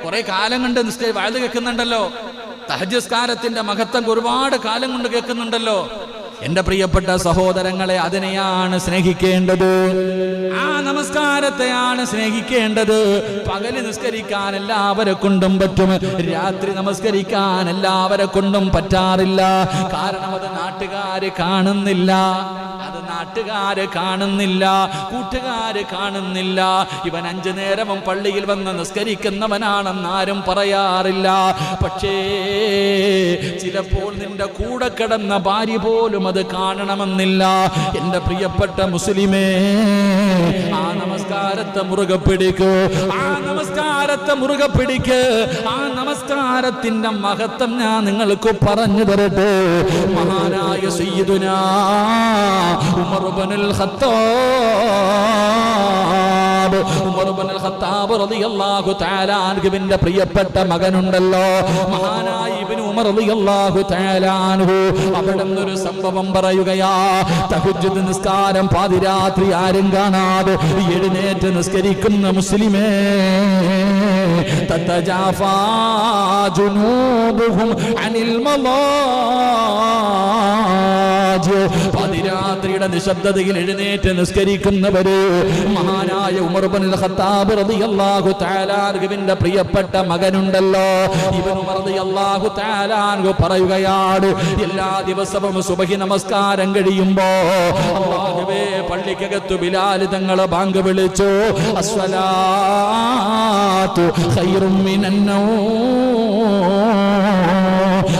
കുറെ കാലം കൊണ്ട് വാഴ്ന്നു കേൾക്കുന്നുണ്ടല്ലോ. തഹജ്ജുദ് മഹത്വം ഒരുപാട് കാലം കൊണ്ട് കേൾക്കുന്നുണ്ടല്ലോ. എന്റെ പ്രിയപ്പെട്ട സഹോദരങ്ങളെ, അതിനെയാണ് സ്നേഹിക്കേണ്ടത്. ആ നമസ്കാരത്തെയാണ് സ്നേഹിക്കേണ്ടത്. പകല് നിസ്കരിക്കാൻ എല്ലാവരെ കൊണ്ടും പറ്റും, രാത്രി നമസ്കരിക്കാൻ എല്ലാവരെ കൊണ്ടും പറ്റാറില്ല. കാരണം അത് നാട്ടുകാര് കാണുന്നില്ല, നാട്ടുകാര് കാണുന്നില്ല, കൂട്ടുകാര് കാണുന്നില്ല. ഇവൻ 5 നേരവും പള്ളിയിൽ വന്ന് നിസ്കരിക്കുന്നവനാണെന്നാരും പറയാറില്ല. പക്ഷേ ചിലപ്പോൾ നിന്റെ കൂടെ കിടന്ന ഭാര്യ പോലും അത് കാണണമെന്നില്ല. എന്റെ പ്രിയപ്പെട്ട മുസ്ലിമേ, ആ നമസ്കാരത്തെ മുറുകെ പിടിക്കൂ, ആ നമസ്കാരത്തെ മുറുകെ പിടിക്ക്. ആ നമസ്കാരത്തിന്റെ മഹത്വം ഞാൻ നിങ്ങൾക്ക് പറഞ്ഞു തരട്ടെ. മഹാനായ സയ്യിദുനാ ഉമർ ഇബ്നുൽ ഖത്താബ്, ഉമർ ഇബ്നുൽ ഖത്താബ് റളിയല്ലാഹു തആല അൻഹുവിന്റെ പ്രിയപ്പെട്ട മകനുണ്ടല്ലോ, മഹാനായ ഇബ്നു ഉമർ റളിയല്ലാഹു തആല അൻഹു, അവിടുന്ന് ഒരു സംഭവം പറയുകയാ. തഹജ്ജുദ് നിസ്കാരം പാതിരാത്രി ആരും കാണാതെ എഴുന്നേറ്റ് നിസ്കരിക്കുന്ന മുസ്ലിമേ, തതജാഫാ ജുനൂബുഹും അനിൽ മളാജ്, പാതിരാത്രിയുടെ നിശബ്ദതയിൽ എഴുന്നേറ്റ് നിസ്കരിക്കുന്നവര്. മഹാനായ ഉമർ ഇബ്നുൽ ഖത്താബ് റളിയല്ലാഹു തആല അൻഹുവിന്റെ പ്രിയപ്പെട്ട മകനുണ്ടല്ലോ, ഇബ്നു ഉമർ റളിയല്ലാഹു തആല അൻഹു പറയുകയാണ്, എല്ലാ ദിവസവും സുബ്ഹി നമസ്കാരം കഴിയുമ്പോ അല്ലാഹുവേ പള്ളിക്കകത്ത് ബിലാൽ തങ്ങൾ ബാങ്ക് വിളിച്ചു, അസ്സലാത്തു ഖൈറും മിനന്നൗം.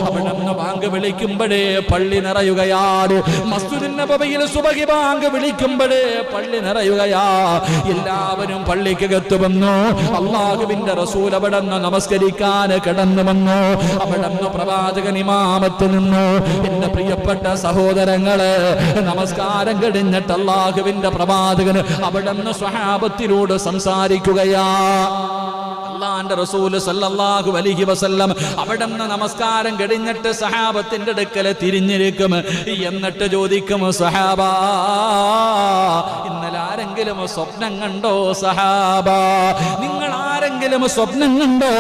അവിടുന്ന് ബാങ്ക് വിളിക്കുമ്പോഴേ പള്ളി നിറയുകയാണ്. മസ്ജിദുൻ നബവിയിൽ സുബ്ഹി ബാങ്ക് വിളിക്കുമ്പോഴേ പള്ളി നിറയുകയാ. എല്ലാവരും പള്ളിക്കകത്ത് വന്നു. അല്ലാഹുവിന്റെ റസൂൽ അവിടുന്ന് നമസ്കരിക്കാൻ കിടന്നു വന്നു. അവിടുന്ന് പ്രവാചകൻ ഇമാമത്ത് നിന്നു. എന്റെ പ്രിയപ്പെട്ട സഹോദരങ്ങളെ, നമസ്കാരം കഴിഞ്ഞിട്ട് അല്ലാഹുവിന്റെ പ്രവാചകൻ അവിടുന്ന് സ്വഹാബത്തിനോട് സംസാരിക്കുകയാ. അല്ലാഹുവിന്റെ റസൂൽ സല്ലല്ലാഹു അലൈഹി വസല്ലം അവിടുന്ന് നമസ്കാരം കഴിഞ്ഞിട്ട് സഹാബത്തിന്റെ അടുക്കൽ തിരിഞ്ഞിരിക്കും. എന്നിട്ട് ചോദിക്കും, സഹാബാ, ഇന്നലെ ആരെങ്കിലും സ്വപ്നം കണ്ടോ? സഹാബാ, നിങ്ങൾ ആരെങ്കിലും സ്വപ്നം കണ്ടോ?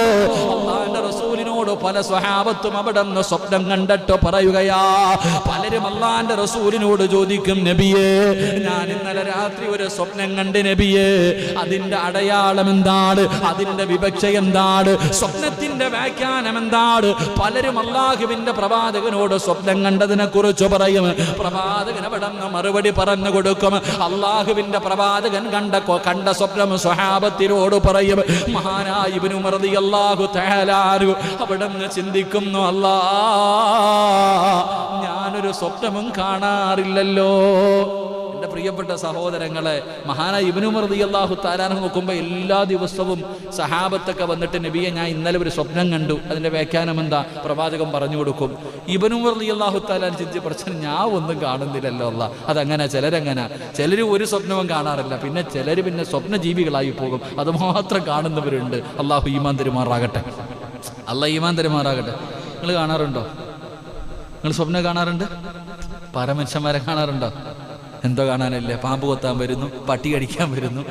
അല്ലാഹുവിന്റെ റസൂലിനോട് പല സ്വഹാബത്തും അവിടുന്ന് സ്വപ്നം കണ്ടിട്ട് പറയുകയാ. പലരും അല്ലാഹുവിന്റെ റസൂലിനോട് ചോദിക്കും, നബിയേ, ഞാൻ ഇന്നലെ രാത്രി ഒരു സ്വപ്നം കണ്ട് നബിയേ, അതിന്റെ അടയാളം എന്താണ്? അതിന്റെ വിവക്ഷ എന്താണ്? സ്വപ്നത്തിന്റെ വ്യാഖ്യാനം എന്താണ്? പലരും അല്ലാഹുവിന്റെ പ്രവാചകനോട് സ്വപ്നം കണ്ടതിനെ കുറിച്ച് പറയും. പ്രവാചകൻ അവിടുന്ന് മറുപടി പറഞ്ഞു കൊടുക്കും. അല്ലാഹുവിന്റെ പ്രവാചകൻ കണ്ട സ്വപ്നം സ്വഹാബത്തിനോട് പറയും. മഹാനായ ഇബ്നു ഉമർ റളിയല്ലാഹു തആല അൻഹു അവിടുന്ന് ചിന്തിക്കുന്നു, അല്ലാ, ഞാനൊരു സ്വപ്നവും കാണാറില്ലല്ലോ. എന്റെ പ്രിയപ്പെട്ട സഹോദരങ്ങളെ, മഹാനായ ഇബ്നു ഉമർ റളിയല്ലാഹു തആല അൻഹു നോക്കുമ്പോൾ എല്ലാ ദിവസവും സഹാബത്തൊക്കെ വന്നിട്ട്, നബിയെ, ഞാൻ ഇന്നലെ ഒരു സ്വപ്നം കണ്ടു, അതിന്റെ വ്യാഖ്യാനം എന്താ? പ്രവാചകൻ പറഞ്ഞു കൊടുക്കും. ഇബ്നു ഉമർ റളിയല്ലാഹു തആല ചിന്തിച്ച് പഠിച്ചാൽ ഞാൻ ഒന്നും കാണുന്നില്ലല്ലോ. അല്ലാ, അതങ്ങനെ ചിലരങ്ങനെ, ചിലർ ഒരു സ്വപ്നവും കാണാറില്ല, പിന്നെ ചിലർ പിന്നെ സ്വപ്നജീവികളായി പോകും, അത് മാത്രം കാണുന്നവരുണ്ട്. അല്ലാഹു ഈമാൻ തരുമാറാകട്ടെ, അല്ലാഹ് ഈമാൻ തരുമാറാകട്ടെ. നിങ്ങൾ കാണാറുണ്ടോ? നിങ്ങൾ സ്വപ്നം കാണാറുണ്ട്? പരമനുഷ്യന്മാരെ കാണാറുണ്ടോ? എന്തോ കാണാനില്ല, പാമ്പ് കൊത്താൻ വരുന്നു, പട്ടി കടിക്കാൻ വരുന്നു,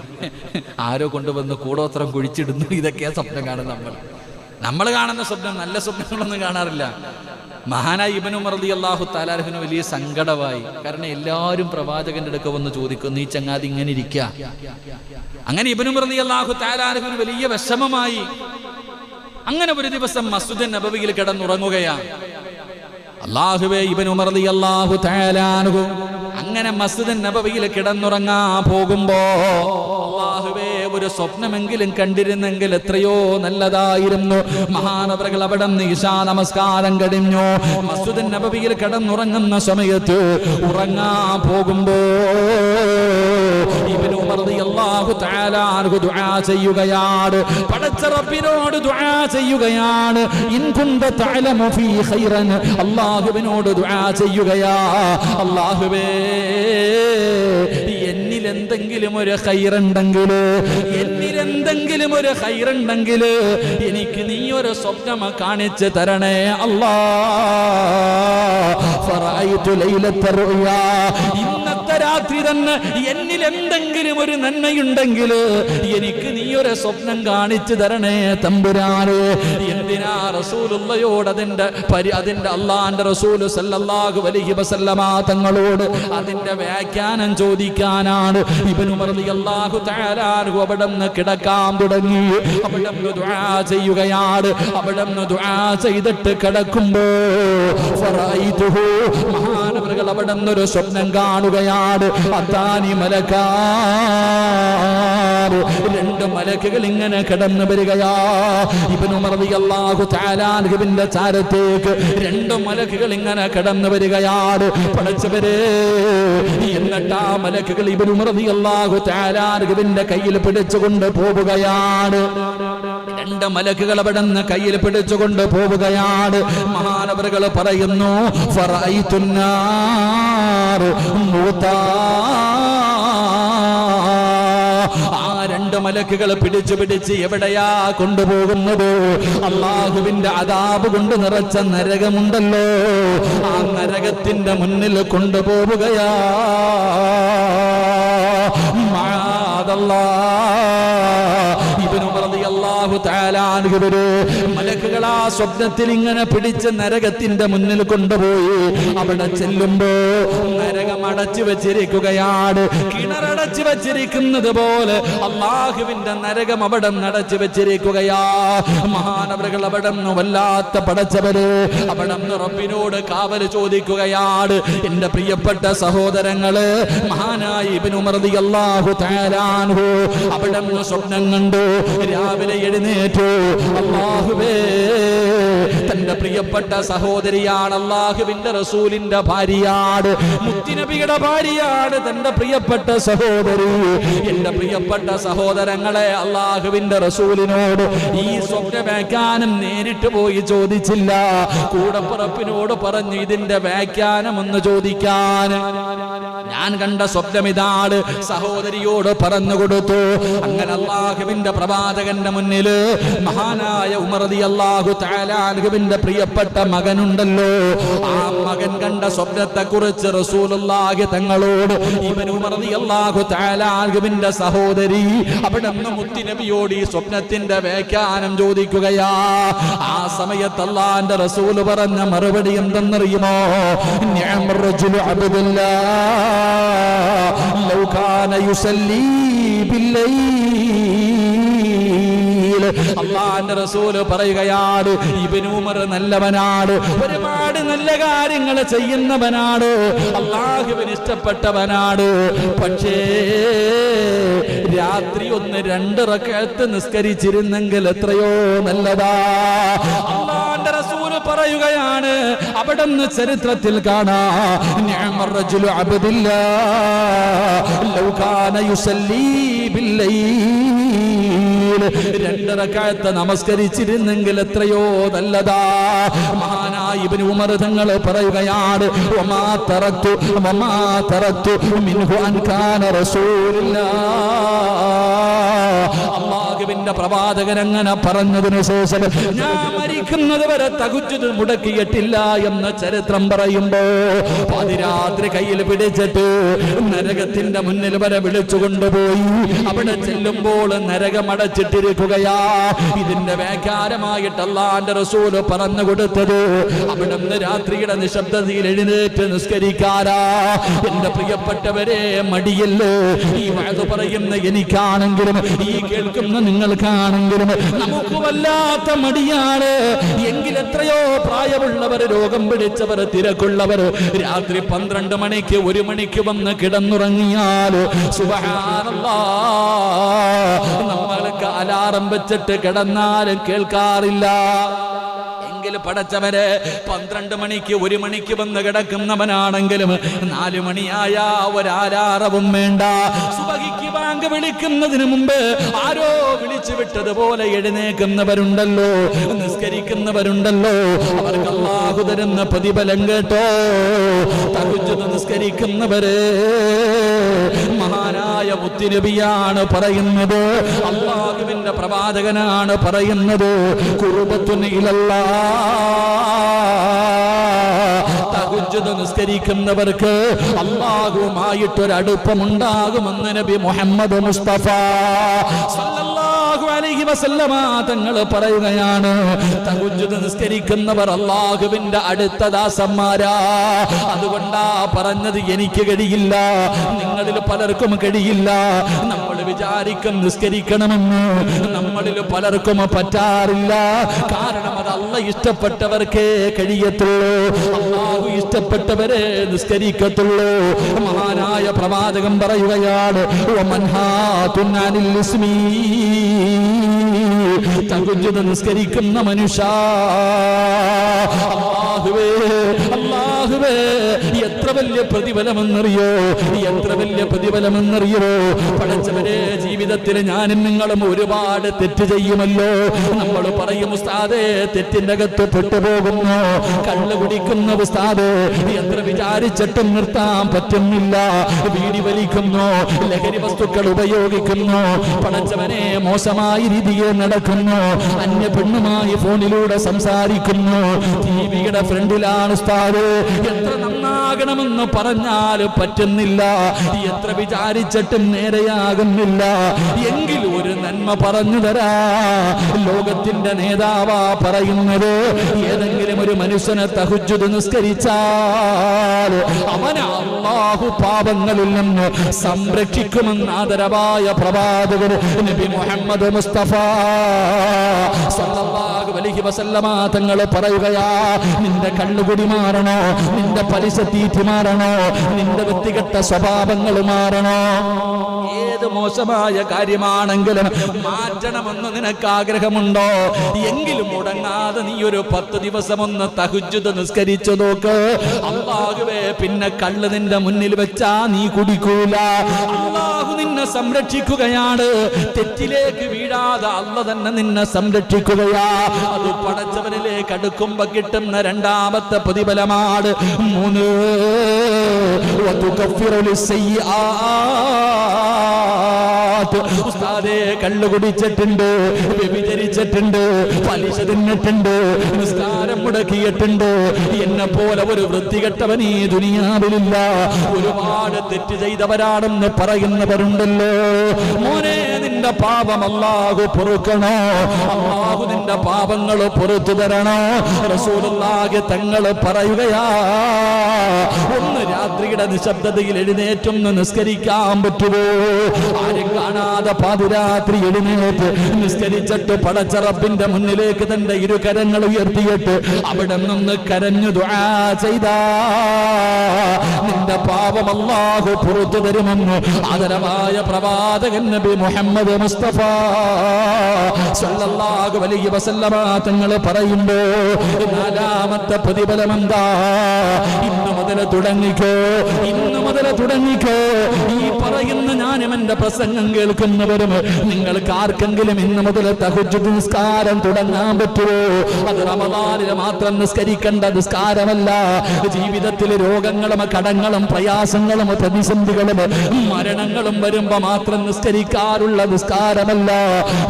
ആരോ കൊണ്ടുവന്ന് കൂടോത്രം കുഴിച്ചിടുന്നു. ഇതൊക്കെയാ സ്വപ്നം കാണുന്നത്. നമ്മൾ കാണുന്ന സ്വപ്നം നല്ല സ്വപ്നങ്ങളൊന്നും കാണാറില്ല. മഹാനായ ഇബ്നു ഉമർ റളിയല്ലാഹു തആല അൻഹുവിന് വലിയ സങ്കടമായി. കാരണം എല്ലാവരും പ്രവാചകന്റെ അടുക്ക വന്ന് ചോദിക്കുന്നു, ഈ ചങ്ങാതി ഇങ്ങനെ ഇരിക്കുക. അങ്ങനെ ഇബ്നു ഉമർ റളിയല്ലാഹു തആല അൻഹുവിന് വലിയ വിഷമമായി. അങ്ങനെ ഒരു ദിവസം മസ്ജിദുൻ നബവിയിൽ കിടന്നുറങ്ങുകയാണ്. അല്ലാഹുവേ, ഇബ്നു ഉമർ റളിയല്ലാഹു തആല അൻഹു അങ്ങനെ മസ്ജിദുൻ നബവിയിൽ കിടന്നുറങ്ങാ പോകുമ്പോ, അല്ലാഹുവേ, ഒരു സ്വപ്നമെങ്കിലും കണ്ടിരുന്നെങ്കിൽ എത്രയോ നല്ലതായിരുന്നു. മഹാനവറുകൾ അവിടെ നിന്ന് ഇശാ നമസ്കാരം കഴിഞ്ഞു. മസ്ജിദുൻ നബവിയിൽ കിടന്നുറങ്ങുന്ന സമയത്ത് ഉറങ്ങാ പോകുമ്പോ ഇബ്നു ഉമർ റളിയല്ലാഹു തആല അൻഹു ദുആ ചെയ്യുകയാണ്. പടച്ച റബ്ബിനോട് ദുആ ചെയ്യുകയാണ്. ഇൻ കുന്ത തഅലമു ഫീ ഖൈറൻ, അല്ലാഹുവിനോട് ദുആ ചെയ്യുകയാ. അല്ലാഹുവേ, എന്നിൽ എന്തെങ്കിലും ഒരു ഖൈറുണ്ടെങ്കിൽ, എന്നിലെന്തെങ്കിലും ഒരു ഖൈറുണ്ടെങ്കിൽ എനിക്ക് നീ ഒരു സ്വപ്നം കാണിച്ചു തരണേ അല്ലാഹ്. ഫറഅയ്തു ലൈലത്ത റുയാ, ഇന്നത്തെ രാത്രി തന്നെ എന്നിൽ എന്തെങ്കിലും ഒരു നന്മയുണ്ടെങ്കിൽ എനിക്ക് നീ ഒരു സ്വപ്നം കാണിച്ചു തരണേ തമ്പുരാനെ. എന്തിനാ റസൂലുള്ളയോട് അതിന്റെ അള്ളാന്റെ റസൂൽ സല്ലല്ലാഹു അലൈഹി വസല്ലമ തങ്ങളോട് അതിന്റെ വ്യാഖ്യാനം ചോദിക്കാനാണ്. ഇബ്നു ഉമർ റളിയല്ലാഹു തആല അൻഹു അവിടുന്ന് കിടക്കാൻ തുടങ്ങി. അവിടുന്ന് ദുആ ചെയ്യുകയാണ്. അവിടുന്ന് ദുആ ചെയ്തിട്ട് കിടക്കുമ്പോ ഫറഅയ്തുഹു, മഹാനവറുകൾ അവിടുന്ന് ഒരു സ്വപ്നം കാണുകയാണ്. അതാനി മലക്കാ, രണ്ട് മലക്കുകൾ ഇങ്ങനെ കടന്നു വരികയാ. ഇബ്നു ഉമർ റളിയല്ലാഹു തആല അൻഹുവിന്റെ ചാരത്തേക്ക് രണ്ട് മലക്കുകൾ ഇങ്ങനെ കടന്നു വരികയാണ്. പടച്ചവരെ, എന്നിട്ട് ആ മലക്കുകൾ ഇബ്നു ഉമർ റളിയല്ലാഹു തആല അൻഹുവിന്റെ കയ്യിൽ പിടിച്ചുകൊണ്ട് പോവുകയാണ്. രണ്ട് മലക്കുകൾ അവിടുന്ന് കയ്യിൽ പിടിച്ചുകൊണ്ട് പോവുകയാണ്. മഹാനവറുകൾ പറയുന്നു, ഫറഅയ്തുന്നാർ മൂതാ, ആ രണ്ട് മലക്കുകൾ പിടിച്ച് എവിടെയാ കൊണ്ടുപോകുന്നത്? അള്ളാഹുവിന്റെ അദാബ് കൊണ്ട് നിറച്ച നരകമുണ്ടല്ലോ, ആ നരകത്തിന്റെ മുന്നിൽ കൊണ്ടുപോവുകയാ. മലക്കുകൾ ആ സ്വപ്നത്തിൽ ഇങ്ങനെ പിടിച്ച് നരകത്തിന്റെ മുന്നിൽ കൊണ്ടുപോയി. അവിടെ ചെല്ലുമ്പോ നരകം അടച്ചു വെച്ചിരിക്കുകയാണ്. കിണറടച്ചു വെച്ചിരിക്കുന്നത് പോലെ അള്ളാഹുവിന്റെ നരകം അവിടെ അടച്ചു വെച്ചിരിക്കുകയാ. മഹാനവറുകൾ അവിടെ വല്ലാത്ത പടച്ചവര് അവിടെ റബ്ബിനോട് കാവൽ ചോദിക്കുകയാണ്. എന്റെ പ്രിയപ്പെട്ട സഹോദരങ്ങള്, മഹാനായ ഇബ്നു ഉമർ റളിയല്ലാഹു തആല അൻഹു അവിടെ സ്വപ്നം കണ്ടു. രാവിലെ എഴുന്നേറ്റു. അല്ലാഹുവേ, തന്റെ പ്രിയപ്പെട്ട സഹോദരിയാണ്, അല്ലാഹുവിന്റെ റസൂലിന്റെ ഭാര്യയാണ്, മുത്തുനബിയുടെ ഭാര്യയാണ് തന്റെ പ്രിയപ്പെട്ട സഹോദരി. എന്റെ പ്രിയപ്പെട്ട സഹോദരങ്ങളെ, അല്ലാഹുവിന്റെ റസൂലിനോട് ഈ സ്വപ്ന വ്യാഖ്യാനം നേരിട്ട് പോയി ചോദിച്ചില്ല. കൂടപ്പുറപ്പിനോട് പറഞ്ഞു ഇതിന്റെ വ്യാഖ്യാനം ഒന്ന് ചോദിക്കാൻ. ഞാൻ കണ്ട സ്വപ്നം ഇതാണ്, സഹോദരിയോട് പറഞ്ഞു കൊടുത്തു. അങ്ങനെ അല്ലാഹുവിന്റെ പ്രവാചകന്റെ മുന്നില് മഹാനായ ഉമർ റളിയല്ലാഹു തആല അൻഹുവിന്റെ പ്രിയപ്പെട്ട മകനുണ്ടല്ലോ, ആ മകൻ കണ്ട സ്വപ്നത്തെ കുറിച്ച് റസൂലുള്ളാഹി തങ്ങളോട് ഇബ്നു ഉമർ റളിയല്ലാഹു തആല അൻഹുവിന്റെ സഹോദരി അവിടുന്ന് മുത്തുനബിയോട് ഈ സ്വപ്നത്തിന്റെ വ്യാഖ്യാനം ചോദിക്കുകയാ. ആ സമയത്ത് അല്ലാഹുവിന്റെ റസൂൽ പറഞ്ഞ മറുപടി എന്തെന്നറിയുമോ? നിഅമർ റജുലു അബ്ദുല്ലാഹ് ലൗ കാന യുസല്ലി ബില്ലൈൽ. അല്ലാഹുവിന്റെ റസൂൽ പറയുകയാണ്, ഇബ്നു ഉമർ നല്ലവനാണ്, ഒരുപാട് നല്ല കാര്യങ്ങൾ ചെയ്യുന്നവനാണ്, അല്ലാഹുവിന് ഇഷ്ടപ്പെട്ടവനാണ്. പക്ഷേ രാത്രി ഒന്ന് 2 റക്അത്ത് നിസ്കരിച്ചിരുന്നെങ്കിൽ എത്രയോ നല്ലതാ. അല്ലാഹുവിന്റെ റസൂൽ പറയുകയാണ്, അവിടുന്ന് ചരിത്രത്തിൽ കാണാം, നിഅമർ റജുലു അബ്ദുല്ലാഹ് ലൗ കാന യുസല്ലി ബില്ലൈൽ. 2 റക്അത്ത് നമസ്കരിച്ചിരുന്നെങ്കിൽ എത്രയോ നല്ലതാ. മഹാനായ ഇബ്നു ഉമർ തങ്ങൾ പറയുകയാണ്, വമാ തറക്തു മിൻഹു അൻ കാന റസൂലുള്ളാഹ്. അല്ലാഹുവിന്റെ പ്രവാചകൻ അങ്ങനെ പറഞ്ഞതിനു ശേഷം ഞാൻ മരിക്കുന്നത് വരെ തഹജ്ജുദ് മുടക്കിയിട്ടില്ല എന്ന ചരിത്രം പറയുമ്പോ പാതിരാത്രി കയ്യിൽ പിടിച്ചിട്ട് നരകത്തിന്റെ മുന്നിൽ വരെ വിളിച്ചു കൊണ്ടുപോയി. അവിടെ ചെല്ലുമ്പോൾ നരകം അടച്ചിട്ടിരിക്കുകയാ. ഇതിന്റെ വ്യാഖ്യാനമായിട്ട് അല്ലാഹുവിന്റെ റസൂൽ പറഞ്ഞു കൊടുത്തത്, അവിടുന്ന് രാത്രിയുടെ നിശബ്ദതയിൽ എഴുന്നേറ്റ് നിസ്കരിക്കാരാ. എന്റെ പ്രിയപ്പെട്ടവരെ, മടിയല്ലേ ഈ വഅദ് പറയുന്ന എനിക്കാണെങ്കിലും ഈ കേൾക്കുന്ന നിങ്ങൾക്കാണെങ്കിലും നമുക്ക് വല്ലാത്ത മടിയാണ്. എങ്കിൽ എത്രയോ പ്രായമുള്ളവർ, രോഗം പിടിച്ചവർ, തിരക്കുള്ളവർ രാത്രി 12 മണിക്ക് 1 മണിക്ക് വന്ന് കിടന്നുറങ്ങിയാൽ സുബ്ഹാനല്ലാഹ്, നമ്മൾക്ക് അലാറം വെച്ചിട്ട് കിടന്നാലും കേൾക്കാറില്ല. പടച്ചവരെ 12 മണിക്ക് 1 മണിക്ക് വന്ന് കിടക്കുന്നവനാണെങ്കിലും 4 മണിയായ ഒരാലാറവും വേണ്ട. സുബഹിക്ക് ബാങ്ക് വിളിക്കുന്നതിന് മുമ്പ് ആരോ വിളിച്ചു വിട്ടതുപോലെ എഴുന്നേക്കുന്നവരുണ്ടല്ലോ, നിസ്കരിക്കുന്നവരുണ്ടല്ലോ. അവർക്ക് അല്ലാഹു തരുന്ന പ്രതിഫലം കേട്ടോ. തഹജ്ജുദ് നിസ്കരിക്കുന്നവരെ മഹാനായ മുത്തുനബിയാണ് പറയുന്നത്, അല്ലാഹുവിന്റെ പ്രവാചകനാണ് പറയുന്നത്, ഖുർബത്തുൻ ഇലല്ലാഹ് തഹജ്ജുദ് നിസ്കരിക്കുന്നവർക്ക് അല്ലാഹുവുമായിട്ടൊരടുപ്പമുണ്ടാകുമെന്ന് നബി മുഹമ്മദ് മുസ്തഫ സല്ലല്ലാഹു അലൈഹി വസല്ലമ തങ്ങൾ പറയുകയാണ്. തഹജ്ജുദ് നിസ്കരിക്കുന്നവർ അല്ലാഹുവിന്റെ അടുത്ത ദാസന്മാരാ. അതുകൊണ്ടാ പറഞ്ഞത് എനിക്ക് കഴിയില്ല, നിങ്ങളിൽ പലർക്കും കഴിയില്ല. നമ്മൾ വിചാരിക്കും നിസ്കരിക്കണമെന്ന്, നമ്മളിൽ പലർക്കും പറ്റാറില്ല. കാരണം അത് അല്ലാഹ് ഇഷ്ടപ്പെട്ടവർക്കേ കഴിയത്തുള്ളൂ, അല്ലാഹു ഇഷ്ടപ്പെട്ടവരെ നിസ്കരിക്കത്തുള്ളൂ. മഹാനായ പ്രവാചകൻ പറയുകയാണ്, തഹജ്ജുദ് നിസ്കരിക്കുന്ന മനുഷ്യ, അല്ലാഹുവേ അല്ലാഹുവേ എത്ര വലിയ പ്രതിഫലമെന്നറിയോ, എത്ര വലിയ പ്രതിഫലമെന്നറിയോ. പഠിച്ചവരെ, ജീവിതത്തിൽ ഞാനും നിങ്ങളും ഒരുപാട് തെറ്റ് ചെയ്യുമല്ലോ. നമ്മൾ പറയും ഉസ്താദേ തെറ്റിന്റെ അകത്ത് പെട്ടുപോകുന്നു, കള്ള് കുടിക്കുന്ന ഉസ്താദേ എത്ര വിചാരിച്ചിട്ടും നിർത്താൻ പറ്റുന്നില്ല, വീടി വലിക്കുന്നു, ലഹരി വസ്തുക്കൾ ഉപയോഗിക്കുന്നു, പഠിച്ചവനെ മോശമായ രീതിയിൽ നടക്കുന്നു, അന്യ പെണ്ണുമായി ഫോണിലൂടെ സംസാരിക്കുന്നു, ടിവിയുടെ ഫ്രണ്ടിലാണ് ഉസ്താദ്. എത്ര നന്നാകണമെന്ന് പറഞ്ഞാൽ പറ്റുന്നില്ല, എത്ര വിചാരിച്ചിട്ടും നേരെയാകുന്നില്ല. എങ്കിൽ ഒരു നന്മ പറഞ്ഞു തരാ, ലോകത്തിന്റെ നേതാവാ പറയുന്നത്, ഏതെങ്കിലും ഒരു മനുഷ്യനെ തഹജ്ജുദ് നിസ്കരിച്ചാൽ അവനെ അല്ലാഹു പാപങ്ങളിൽ നിന്ന് സംരക്ഷിക്കുമെന്ന് ആദരവായ പ്രവാചകൻ നബി മുഹമ്മദ് മുസ്തഫ സല്ലല്ലാഹു അലൈഹി വസല്ലമ തങ്ങൾ പറയുകയാ, നിന്റെ കള്ളുകുടി മാറണോ, നിന്റെ പലിശ തീറ്റി മാറണോ, നിന്റെ വൃത്തികെട്ട സ്വഭാവങ്ങൾ മാറണോ, ഏത് മോശമായ കാര്യമാണെങ്കിലും മാറ്റണമെന്ന് നിനക്ക് ആഗ്രഹമുണ്ടോ, എങ്കിലും മുടങ്ങാതെ നീ ഒരു 10 ദിവസം ഒന്ന് തഹജ്ജുദ് നിസ്കരിച്ചു നോക്ക്. അല്ലാഹുവേ പിന്നെ കള്ള് നിന്റെ മുന്നിൽ വെച്ചാ നീ കുടിക്കൂല. അല്ലാഹു നിന്നെ സംരക്ഷിക്കുകയാണ്, തെറ്റിലേക്ക് വീഴാതെ അല്ലാഹു തന്നെ നിന്നെ സംരക്ഷിക്കുകയാ. അത് പടച്ചവനിലേക്ക് അടുക്കുമ്പോ കിട്ടുന്ന രണ്ടാമത്തെ പ്രതിഫലമാണ്. 3 ഉസ്താദേ കള്ളു കുടിച്ചിട്ടുണ്ട്, വ്യഭിചരിച്ചിട്ടുണ്ട്, പലിശ തിന്നിട്ടുണ്ട്, നിസ്കാരം മുടക്കിയിട്ടുണ്ട്, എന്നെ പോലെ ഒരു വൃത്തികെട്ടവൻ ഈ ദുനിയാവിലില്ല. ഒരുപാട് തെറ്റ് ചെയ്തവരാണെന്ന് പറയുന്നവരുണ്ടല്ലോ. മോനെ, നിന്റെ പാപം അല്ലാഹു പൊറുക്കണോ, അല്ലാഹു നിന്റെ പാപങ്ങൾ പൊറുത്തു തരണോ. റസൂലുള്ളാഹി തങ്ങൾ പറയുകയാ, ഒന്ന് രാത്രിയുടെ നിശബ്ദതയിൽ എഴുന്നേറ്റൊന്ന് നിസ്കരിക്കാൻ പറ്റുമോ? ആരും കാണാതെ പാതിരാത്രി എഴുന്നേറ്റ് നിസ്കരിച്ചിട്ട് പടച്ച റബ്ബിന്റെ മുന്നിലേക്ക് തന്റെ ഇരുകരങ്ങൾ ഉയർത്തിയിട്ട് അവിടെ നിന്ന് കരഞ്ഞു ദുആ ചെയ്താ നിന്റെ പാപം അല്ലാഹു പുറത്തു തരുമെന്ന് ആദരവായ പ്രവാചകൻ നബി മുഹമ്മദ് മുസ്തഫ സല്ലല്ലാഹു അലൈഹി വസല്ലമ തങ്ങൾ പറയുമ്പോ നാലാമത്തെ പ്രതിഫലം എന്താ? ഇന്ന് മുതൽ തുടങ്ങിക്കോ, ഇന്ന് മുതൽ തുടങ്ങിക്കോ. ഈ പറയുന്ന ഞാനും എന്റെ പ്രസംഗം കേൾക്കുന്നവരും നിങ്ങൾക്ക് ആർക്കെങ്കിലും ഇന്ന് മുതൽ തഹജ്ജുദ് നിസ്കാരം തുടങ്ങാൻ പറ്റുമോ? അത് റമദാനിൽ മാത്രം നിസ്കരിക്കേണ്ട നിസ്കാരമല്ല. ജീവിതത്തിൽ രോഗങ്ങളും കടങ്ങളും പ്രയാസങ്ങളും പ്രതിസന്ധികളും മരണങ്ങളും വരുമ്പോ മാത്രം നിസ്കരിക്കാറുള്ള നിസ്കാരമല്ല.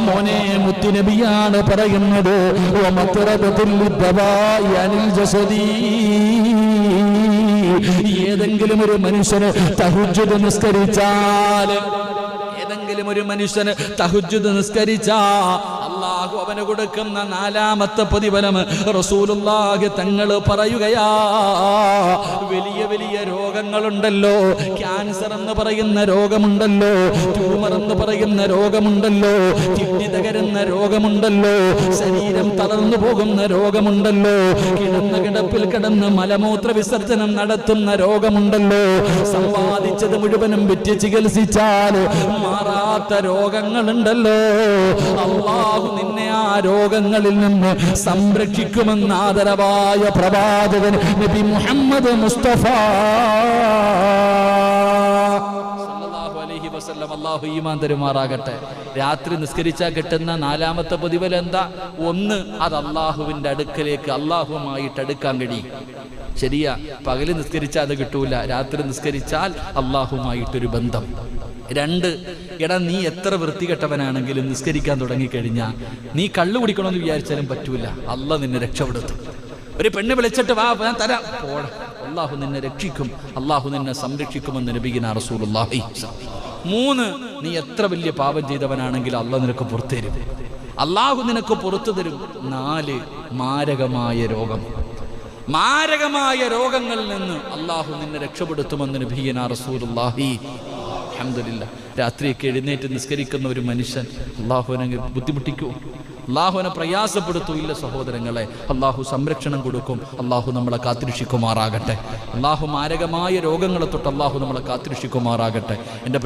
മോനെ, മുത്തുനബിയാണ് പറയുന്നത്, ഏതെങ്കിലും ഒരു മനുഷ്യന് തഹജ്ജുദ് നിസ്കരിച്ചാൽ, ഏതെങ്കിലും ഒരു മനുഷ്യന് തഹജ്ജുദ് നിസ്കരിച്ചാ അല്ലാഹു അവന് കൊടുക്കുന്ന നാലാമത്തെ പ്രതിഫലം റസൂലുള്ളാഹി തങ്ങൾ പറയുകയാ. വലിയ വലിയ രോഗങ്ങളുണ്ടല്ലോ, ക്യാൻസർ എന്ന് പറയുന്ന രോഗമുണ്ടല്ലോ, ട്യൂമർ എന്ന് പറയുന്ന രോഗമുണ്ടല്ലോ, കിഡ്നി തകരുന്ന രോഗമുണ്ടല്ലോ, ശരീരം തളർന്നു പോകുന്ന രോഗമുണ്ടല്ലോ, കിടന്ന കിടപ്പിൽ കിടന്ന് മലമൂത്ര വിസർജനം നടത്തുന്ന രോഗമുണ്ടല്ലോ, സമ്പാദിച്ചത് മുഴുവനും വിറ്റ് ചികിത്സിച്ചാൽ മാറാത്ത രോഗങ്ങളുണ്ടല്ലോ. അല്ലാഹു നിന്നെ ആ രോഗങ്ങളിൽ നിന്ന് സംരക്ഷിക്കുമെന്ന് ആദരവായ പ്രവാചകൻ നബി മുഹമ്മദ് മുസ്തഫ സല്ലല്ലാഹു അലൈഹി വസല്ലം. അല്ലാഹു ഈമാൻ തരുമാറാകട്ടെ. രാത്രി നിസ്കരിച്ചാൽ കിട്ടുന്ന നാലാമത്തെ പ്രതിഫലം എന്താ? ഒന്ന്, അത് അല്ലാഹുവിന്റെ അടുക്കലേക്ക് അല്ലാഹുവുമായിട്ട് അടുക്കാൻ കഴിയും. ശരിയാ, പകല് നിസ്കരിച്ചാൽ അത് കിട്ടൂല, രാത്രി നിസ്കരിച്ചാൽ അല്ലാഹുവുമായിട്ടൊരു ബന്ധം. 2, എടാ നീ എത്ര വൃത്തികെട്ടവനാണെങ്കിലും നിസ്കരിക്കാൻ തുടങ്ങിക്കഴിഞ്ഞാൽ നീ കള്ളു കുടിക്കണമെന്ന് വിചാരിച്ചാലും പറ്റൂല, അല്ലാഹ് നിന്നെ രക്ഷപ്പെടുത്തും. ഒരു പെണ്ണ് വിളിച്ചിട്ട് വാ ഞാൻ തരാം, പോടാ അള്ളാഹു നിന്നെ രക്ഷിക്കും, അള്ളാഹു നിന്നെ സംരക്ഷിക്കുമെന്ന് നബിയിന റസൂലുള്ളാഹി. 3, നീ എത്ര വലിയ പാപം ചെയ്തവനാണെങ്കിലും അള്ളാഹു നിനക്ക് പുറത്തു തരും, അള്ളാഹു നിനക്ക് പുറത്തു തരും. 4, മാരകമായ രോഗം. മാരകമായ രോഗങ്ങളിൽ നിന്ന് അള്ളാഹു നിന്നെ രക്ഷപ്പെടുത്തുമെന്ന് നബിയിന റസൂലുള്ളാഹി. അൽഹംദുലില്ലാ, രാത്രിയൊക്കെ എഴുന്നേറ്റ് നിസ്കരിക്കുന്ന ഒരു മനുഷ്യൻ അള്ളാഹുവിനെ ബുദ്ധിമുട്ടിക്കുമോ? അള്ളാഹുവിനെ പ്രയാസപ്പെടുത്തൂല്ല സഹോദരങ്ങളെ. അള്ളാഹു സംരക്ഷണം കൊടുക്കും. അള്ളാഹു നമ്മളെ കാത്തിരക്ഷിക്കുമാറാകട്ടെ. അള്ളാഹു മാരകമായ രോഗങ്ങളെ തൊട്ട് അള്ളാഹു നമ്മളെ കാത്തിരക്ഷിക്കുമാറാകട്ടെ. എൻ്റെ